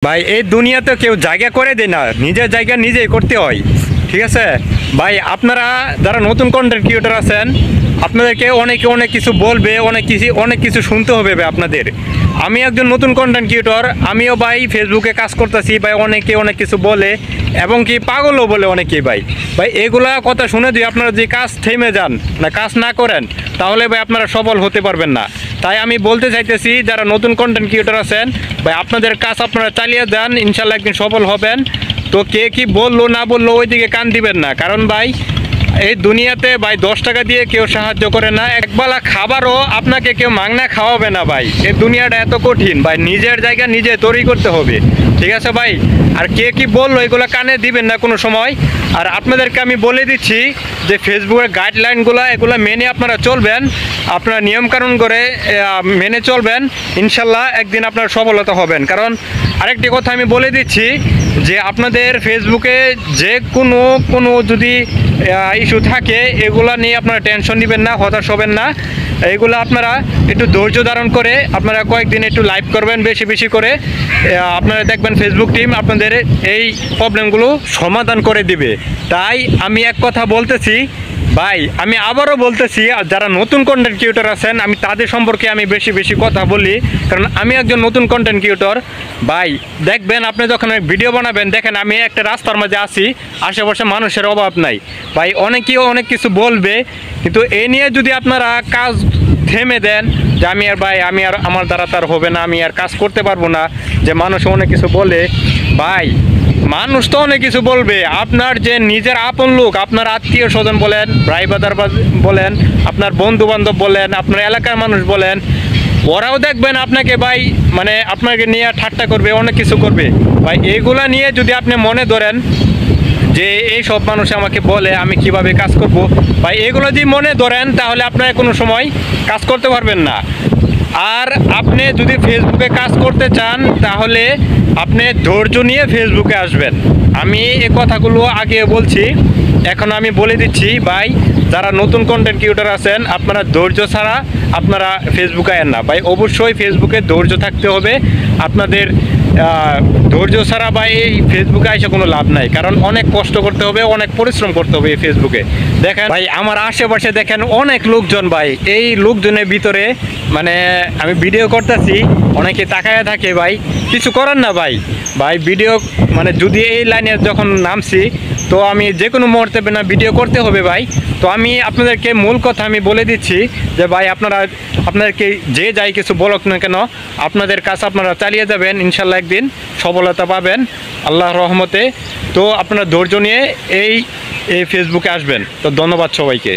ভাই এই দুনিয়াতে কেউ জায়গা করে দেয় না, নিজের জায়গা নিজেই করতে হয়। ঠিক আছে ভাই, আপনারা যারা নতুন কন্টেন্ট ক্রিয়েটর আছেন আপনাদেরকে অনেকে অনেক কিছু বলবে, অনেক কিছু শুনতে হবে ভাই আপনাদের। আমি একজন নতুন কন্টেন্ট ক্রিয়েটর, আমিও ভাই ফেসবুকে কাজ করতেছি ভাই, অনেকে অনেক কিছু বলে এবং কি পাগলও বলে অনেকেই ভাই। ভাই এগুলা কথা শুনে যদি আপনারা যে কাজ থেমে যান না, কাজ না করেন, তাহলে ভাই আপনারা সফল হতে পারবেন না। তাই আমি বলতে চাইতেছি যারা নতুন কন্টেন্ট ক্রিয়েটর আছেন ভাই, আপনাদের কাজ আপনারা চালিয়ে যান, ইনশাল্লাহ একদিন সফল হবেন। তো কে কি বললো না বললো ওই দিকে কান দিবেন না, কারণ ভাই এই দুনিয়াতে ভাই 10 টাকা দিয়ে কেউ সাহায্য করে না, একবেলা খাবারও আপনাকে কেউ মাংনা খাওয়াবে না ভাই। এই দুনিয়াটা এত কঠিন ভাই, নিজের জায়গা নিজে তৈরি করতে হবে। ঠিক আছে ভাই, আর কে কি বললো এগুলো কানে দিবেন না কোনো সময়। আর আপনাদেরকে আমি বলে দিচ্ছি যে ফেসবুকের গাইডলাইনগুলো এগুলো মেনে আপনারা চলবেন, আপনারা নিয়মকানুন করে মেনে চলবেন, ইনশাল্লাহ একদিন আপনারা সফলতা হবেন। কারণ আরেকটি কথা আমি বলে দিচ্ছি যে আপনাদের ফেসবুকে যে কোনো যদি ইস্যু থাকে এগুলো নিয়ে আপনারা টেনশন নেবেন না, হতাশ হবেন না। এইগুলো আপনারা একটু ধৈর্য ধারণ করে আপনারা কয়েকদিন একটু লাইভ করবেন বেশি বেশি করে, আপনারা দেখবেন ফেসবুক টিম আপনাদের এই প্রবলেমগুলো সমাধান করে দিবে। তাই আমি এক কথা বলতেছি ভাই, আমি আবারও বলতেছি, আর যারা নতুন কন্টেন্ট ক্রিয়েটর আছেন আমি তাদের সম্পর্কে আমি বেশি বেশি কথা বলি, কারণ আমি একজন নতুন কন্টেন্ট ক্রিয়েটর। ভাই দেখবেন আপনি যখন ভিডিও বানাবেন, দেখেন আমি একটা রাস্তার মাঝে আছি, আশেপাশে মানুষের অভাব নাই ভাই, অনেকেই অনেক কিছু বলবে, কিন্তু এ নিয়ে যদি আপনারা কাজ থেমে দেন যে আমি আর আমার দ্বারা তার হবে না, আমি আর কাজ করতে পারবো না, যে মানুষ অনেক কিছু বলে, ভাই মানুষ তো অনেক কিছু বলবে, আপনার যে নিজের আপন লোক, আপনার আত্মীয় স্বজন বলেন, ভাই বাদার বলেন, আপনার বন্ধু বান্ধব বলেন, আপনার এলাকার মানুষ বলেন, ওরাও দেখবেন আপনাকে ভাই মানে আপনাকে নিয়ে ঠাট্টা করবে, অনেক কিছু করবে ভাই। এইগুলা নিয়ে যদি আপনি মনে ধরেন যে এই সব মানুষ আমাকে বলে আমি কিভাবে কাজ করব, ভাই এগুলো যদি মনে ধরেন তাহলে আপনারা কোনো সময় কাজ করতে পারবেন না। আর আপনি যদি ফেসবুকে কাজ করতে চান তাহলে আপনি ধৈর্য নিয়ে ফেসবুকে আসবেন। আমি এই কথাগুলো আগে বলছি, এখন আমি বলে দিচ্ছি ভাই, যারা নতুন কন্টেন্ট ক্রিয়েটর আছেন আপনারা ধৈর্য ছাড়া আপনারা ফেসবুকে আয়েন না ভাই, অবশ্যই ফেসবুকে ধৈর্য থাকতে হবে আপনাদের। ধৈর্য ছাড়া ভাই এই ফেসবুকে এসে কোনো লাভ নাই, কারণ অনেক কষ্ট করতে হবে, অনেক পরিশ্রম করতে হবে এই ফেসবুকে। দেখেন ভাই আমার আশেপাশে দেখেন অনেক লোকজন ভাই, এই লোকজনের ভিতরে মানে আমি ভিডিও করতেছি অনেকে তাকায় থাকে ভাই, কিছু করার না ভাই। ভাই ভিডিও মানে যদি এই লাইনে যখন নামছি তো আমি যে কোনো মুহূর্তে না ভিডিও করতে হবে ভাই। তো আমি আপনাদেরকে মূল কথা আমি বলে দিচ্ছি যে ভাই আপনাদেরকে যে যাই কিছু বলুক না কেন, আপনাদের কাজ আপনারা চালিয়ে যাবেন, ইনশাল্লাহ একদিন সফলতা পাবেন আল্লাহর রহমতে। তো আপনারা ধৈর্য নিয়ে এই ফেসবুকে আসবেন। তো ধন্যবাদ সবাইকে।